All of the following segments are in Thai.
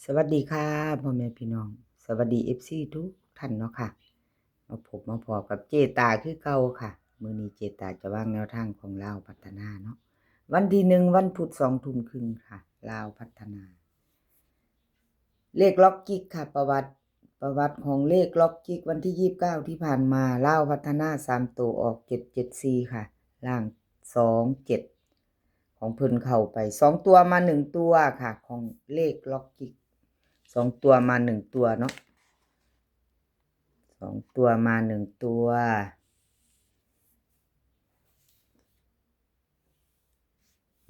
สวัสดีค่ะพ่อแม่พี่น้องสวัสดีFCทุกท่านเนาะค่ะมาพอกับเจตาคือเก่าค่ะมื้อนี้เจตาจะวางแนวทางของลาวพัฒนาเนาะวันที่1วันพุธ2 ทุ่มครึ่งค่ะลาวพัฒนาเลขล็อกจิกค่ะประวัติของเลขล็อกจิกวันที่29ที่ผ่านมาลาวพัฒนา3ตัวออก774ค่ะล่าง27ของเพิ่นเข้าไป2ตัวมา1ตัวค่ะของเลขล็อกจิก2ตัวมา1ตัวเนาะ2ตัวมา1ตัว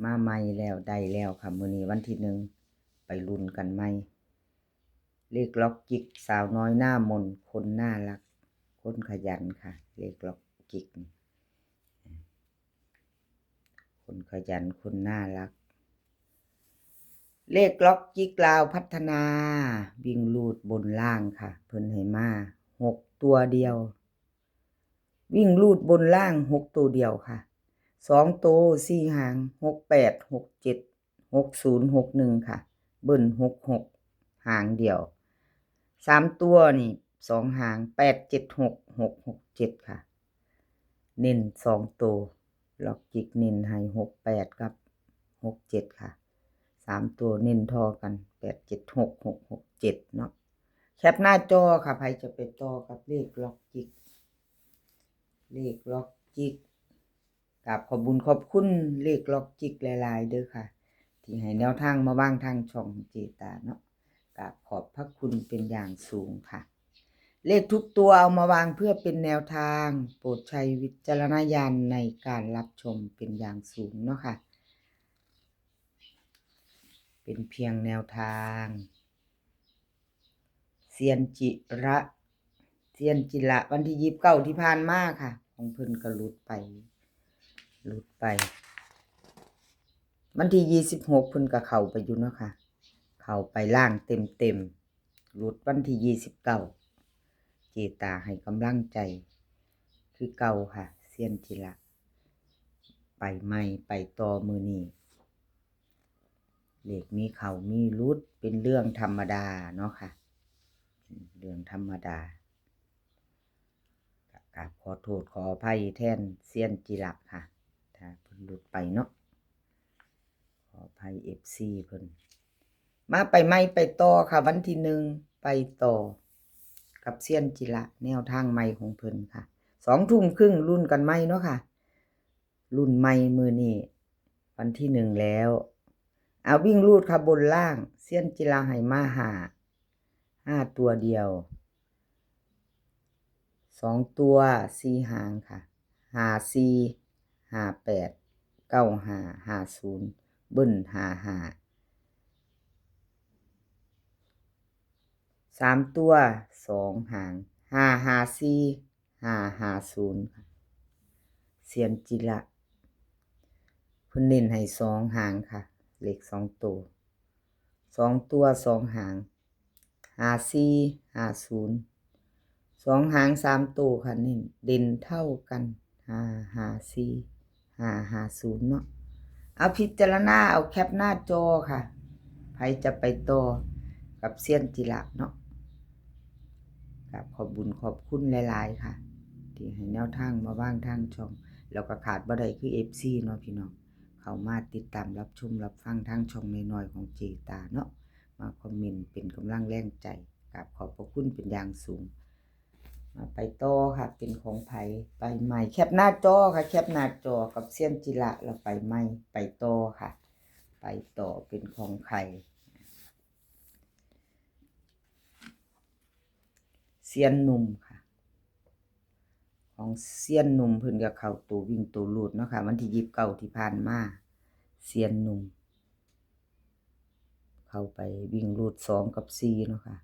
มาใหม่แล้วได้แล้วค่ะมื้อนี้วันที่1ไปลุ้นกันใหม่เลขล็อกจิกสาวน้อยหน้ามนต์คนน่ารักคนขยันค่ะเลขล็อกจิกคนขยันคนน่ารักเลขล็อกจิกลาวพัฒนาวิ่งลูดบนล่างค่ะเพิ่นให้มา6ตัวเดียววิ่งลูดบนล่าง6ตัวเดียวค่ะ2ตัว4หาง68 67 60 61ค่ะเบิ้ล66หางเดียว3ตัวนี่2หาง8 7 6 6 6 7ค่ะเน้น2ตัวล็อกจิกเน้นให้68กับ67ค่ะ3ตัวเน้นทอกัน8 7 6 6 6 7เนาะแคปหน้าจอค่ะใครจะไปต่อกับเลขล็อกจิกกับขอบคุญขอบคุณเลขล็อกจิกหลายๆเด้อค่ะที่ให้แนวทางมาวางทางช่องเจตาเนาะกับขอบพระคุณเป็นอย่างสูงค่ะเลขทุกตัวเอามาวางเพื่อเป็นแนวทางโปรดใช้วิจารณญาณในการรับชมเป็นอย่างสูงเนาะค่ะเป็นเพียงแนวทางเซียนจิระวันที่29ที่ผ่านมาค่ะของเพิ่นก็หลุดไปวันที่26เพิ่นก็เข้าไปอยู่เนาะค่ะเข้าไปล่างเต็มหลุดวันที่29เจตาให้กำลังใจคือเก่าค่ะเซียนจิระไปใหม่ไปต่อมื้อนี้เลขมีเข้ามีหลุดเป็นเรื่องธรรมดาเนาะค่ะเรื่องธรรมดากราบขอโทษขออภัยแทนเซียนจิระค่ะถ้าเพิ่นหลุดไปเนาะขออภัย FC เพิ่นมาไปใหม่ไปต่อค่ะวันที่1ไปต่อกับเซียนจิระแนวทางใหม่ของเพิ่นค่ะ2 ทุ่มครึ่งรุ่นกันใหม่เนาะค่ะรุ่นใหม่มื้อนี้วันที่1แล้วเอาวิ่งรูดค่ะบนล่างเซียนจิระให้มา5ตัวเดียว2ตัว4หางค่ะ54 58 95 50เบิ้ล55 3ตัว2หาง554 550ค่ะเซียนจิระเพิ่นเน้นให้2หางค่ะเลข2ตัว2ตัว2หาง54 50 2หาง3ตัวค่ะเน้นเด่นเท่ากัน554 550เนาะเอาพิจารณาเอาแคปหน้าจอค่ะใครจะไปต่อกับเซียนจิระเนาะกับขอบบุญขอบคุณหลายๆค่ะที่ให้แนวทางมาว่างทางช่องแล้วก็ขาดบ่ได้คือ FC เนาะพี่น้องเข้ามาติดตามรับชมรับฟังทางช่องน้อยๆของเจตาเนาะมาคอมเมนต์เป็นกำลังแรงใจกับขอบพระคุณเป็นอย่างสูงมาไปต่อค่ะเป็นของไผไปใหม่แคปหน้าจอค่ะแคปหน้าจอกับเซียนจิระแล้วไปใหม่ไปต่อค่ะไปต่อเป็นของใครเซียนหนุ่มค่ะของเซียนหนุ่มเพิ่นก็เข้าตัววิ่งตัวลูดเนาะค่ะวันที่29ที่ผ่านมาเซียนหนุ่มเข้าไปวิ่งลูด2กับ4เนาะค่ะ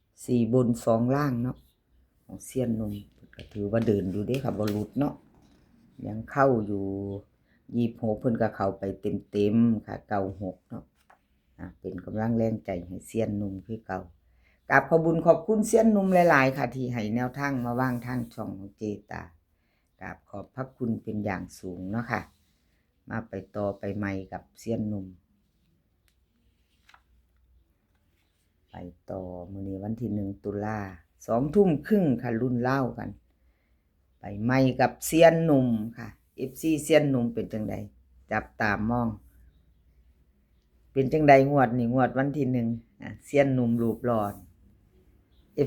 4บน2ล่างเนาะของเซียนหนุ่มก็ถือว่าเดินอยู่เด้ค่ะบ่หลุดเนาะยังเข้าอยู่26เพิ่นก็เข้าไปเต็มๆค่ะ96เนาะเป็นกำลังแรงใจให้เซียนหนุ่มคือเก่ากราบขอบคุญขอบคุณเซียนหนุ่มหลายๆค่ะที่ให้แนวทางมาวางทางช่องของเจตากราบขอบพระคุณเป็นอย่างสูงเนาะค่ะมาไปต่อไปใหม่กับเซียนหนุ่ม ไปต่อมื้อนี้วันที่1 ตุลา2 ทุ่มครึ่งค่ะรุ่นเล่ากันไปไม่กับเซียนหนุ่มค่ะ FC เซียนหนุ่มเป็นจังใดจับตามองเป็นจังใดงวดนี่งวดวันที่1เซียนหนุ่มรูปหล่อ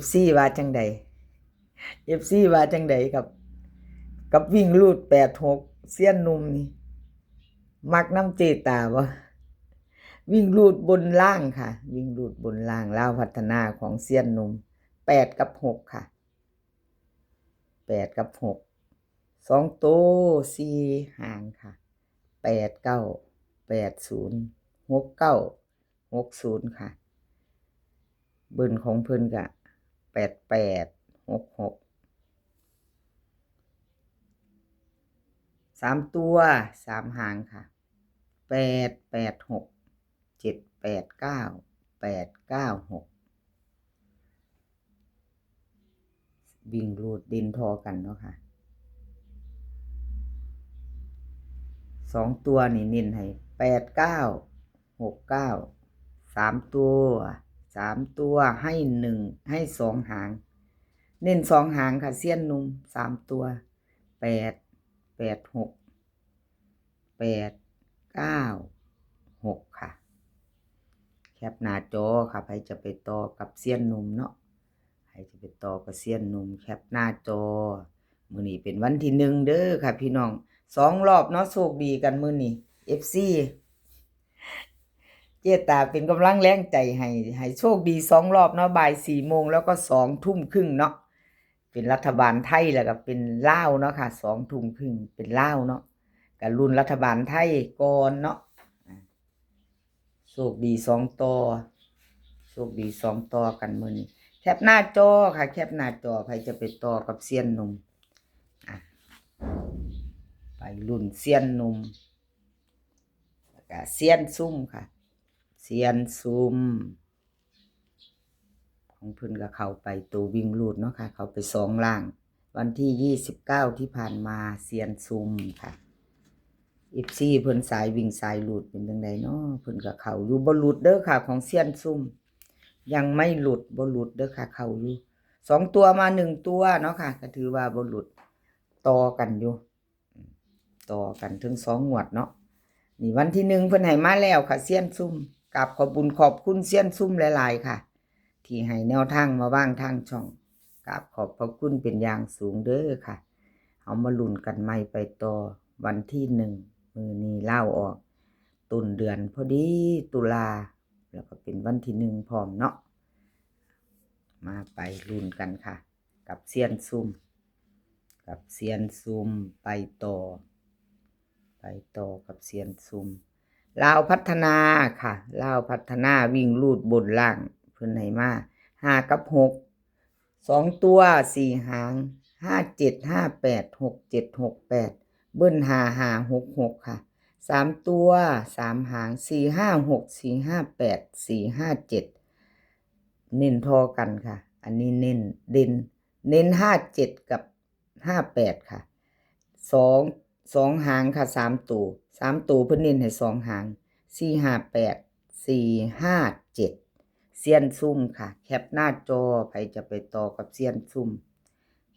FC ว่าจังใด FC ว่าจังใดกับวิ่งลูด86เซียนหนุ่มนี่มักน้ำเจตาบ่วิ่งลูดบนล่างค่ะวิ่งลูดบนล่างลาวพัฒนาของเซียนหนุ่ม8กับ6ค่ะ8กับ6 2โต4หางค่ะ89 80 69 60ค่ะเบิ่นของเพิ่นก็88 66 3ตัว3หางค่ะ886 789 896วิ่งรูดดินทอกันเนาะค่ะ2ตัวนี่เน้นให้89 69 3ตัวให้2หางเน้น2หางค่ะเซียนหนุ่ม3ตัว8 86 896ค่ะแคปหน้าจอค่ะใครจะไปต่อกับเซียนหนุ่มเนาะใครจะไปต่อกับเซียนหนุ่มแคปหน้าจอมื้อนี้เป็นวันที่1เด้อค่ะพี่น้อง2รอบเนาะโชคดีกันมื้อนี้ FC เจตาเป็นกำลังแรงใจให้โชคดี2รอบเนาะบ่าย4 โมงแล้วก็2 ทุ่มครึ่งเนาะเป็นรัฐบาลไทยแล้วก็เป็นลาวเนาะค่ะ2 ทุ่มครึ่งเป็นลาวเนาะก็รุ่นรัฐบาลไทยก่อนเนาะโชคดี2ต่อโชคดี2ต่อกันมื้อนี้แคปหน้าจอค่ะแคปหน้าจอใครจะไปต่อกับเซียนหนุ่มไปรุ่นเซียนหนุ่มแล้วก็เซียนซุ่มค่ะเซียนซุ่มของเพิ่นก็เข้าไปตัววิ่งรูดเนาะค่ะเข้าไป2ล่างวันที่29ที่ผ่านมาเซียนซุ่มค่ะFC เพิ่นสายวิ่งสายรูดเป็นจังไดเนาะเพิ่นก็เข้าอยู่บ่หลุดเด้อค่ะของเซียนซุ่มยังไม่หลุดบ่หลุดเด้อค่ะเข้าอยู่2ตัวมา1ตัวเนาะค่ะก็ถือว่าบ่หลุดต่อกันอยู่ต่อกันถึง2งวดเนาะนี่วันที่1เพิ่นให้มาแล้วค่ะเซียนซุ่มกราบขอบคุณเซียนซุ่มหลายๆค่ะที่ให้แนวทางมาว่างทางช่องกราบขอบพระคุณเป็นอย่างสูงเด้อค่ะเอามาลุ้นกันใหม่ไปต่อวันที่1มื้อนี้เล่าออกต้นเดือนพอดีตุลาแล้วก็เป็นวันที่1พร้อมเนาะมาไปลุ้นกันค่ะกับเซียนซุ่มไปต่อกับเซียนซุ่มลาวพัฒนาค่ะลาวพัฒนาวิ่งลูดบนล่างเพิ่นให้มา5กับ6 2ตัว4หาง5 7 5 8 6 7 6 8เบิ้ล5 5 6 6ค่ะ3ตัว3หาง4 5 6 4 5 8 4 5 7เน้นทอกันค่ะอันนี้เน้น5 7กับ58ค่ะ2หางค่ะ3ตัวเพิ่นเน้นให้2หาง4 5 8 4 5 7เซียนซุ่มค่ะแคปหน้าจอใครจะไปต่อกับเซียนซุ่ม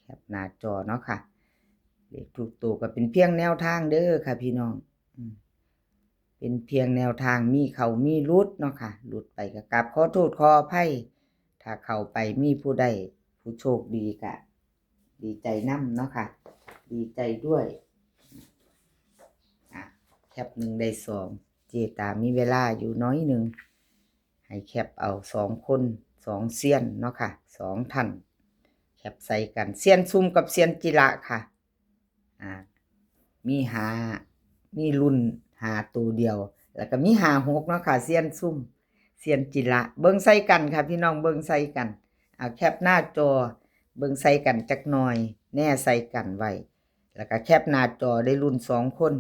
แคปหน้าจอเนาะค่ะเลขทุกตัวก็เป็นเพียงแนวทางเด้อค่ะพี่น้องเป็นเพียงแนวทางมีเข้ามีหลุดเนาะค่ะหลุดไปก็กราบขอโทษขออภัยถ้าเข้าไปมีผู้ใดผู้โชคดีก็ดีใจนำเนาะค่ะดีใจด้วยแคป1ได้2เจตามีเวลาอยู่น้อยหนึ่งให้แคปเอา2คน2เซียนเนาะค่ะ2ท่านแคปใส่กันเซียนซุ่มกับเซียนจิระค่ะมีรุ่น5ตัวเดียวแล้วก็มี56เนาะค่ะเซียนซุ่มเซียนจิระเบิ่งใส่กันค่ะพี่น้องเบิ่งใส่กันแคปหน้าจอเบิ่งใส่กันจักหน่อยแน่ใส่กันไว้แล้วก็แคปหน้าจอได้รุ่น2คน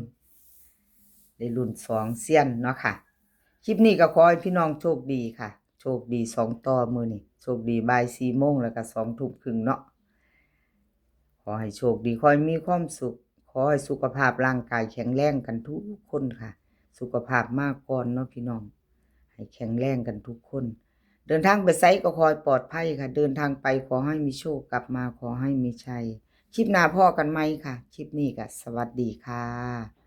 ได้รุ่น2เซียนเนาะค่ะคลิปนี้ก็ขอให้พี่น้องโชคดีค่ะโชคดี2ต่อมื้อนี้โชคดีบ่าย4 โมงแล้วก็2 ทุ่มครึ่งเนาะขอให้โชคดีขอให้มีความสุขขอให้สุขภาพร่างกายแข็งแรงกันทุกคนค่ะสุขภาพมากก่อนเนาะพี่น้องให้แข็งแรงกันทุกคน เดินทางไปไสก็ขอให้ปลอดภัยค่ะ เดินทางไปขอให้มีโชคกลับมาขอให้มีชัยคลิปหน้าพ่อกันไหมค่ะคลิปนี้ก็สวัสดีค่ะ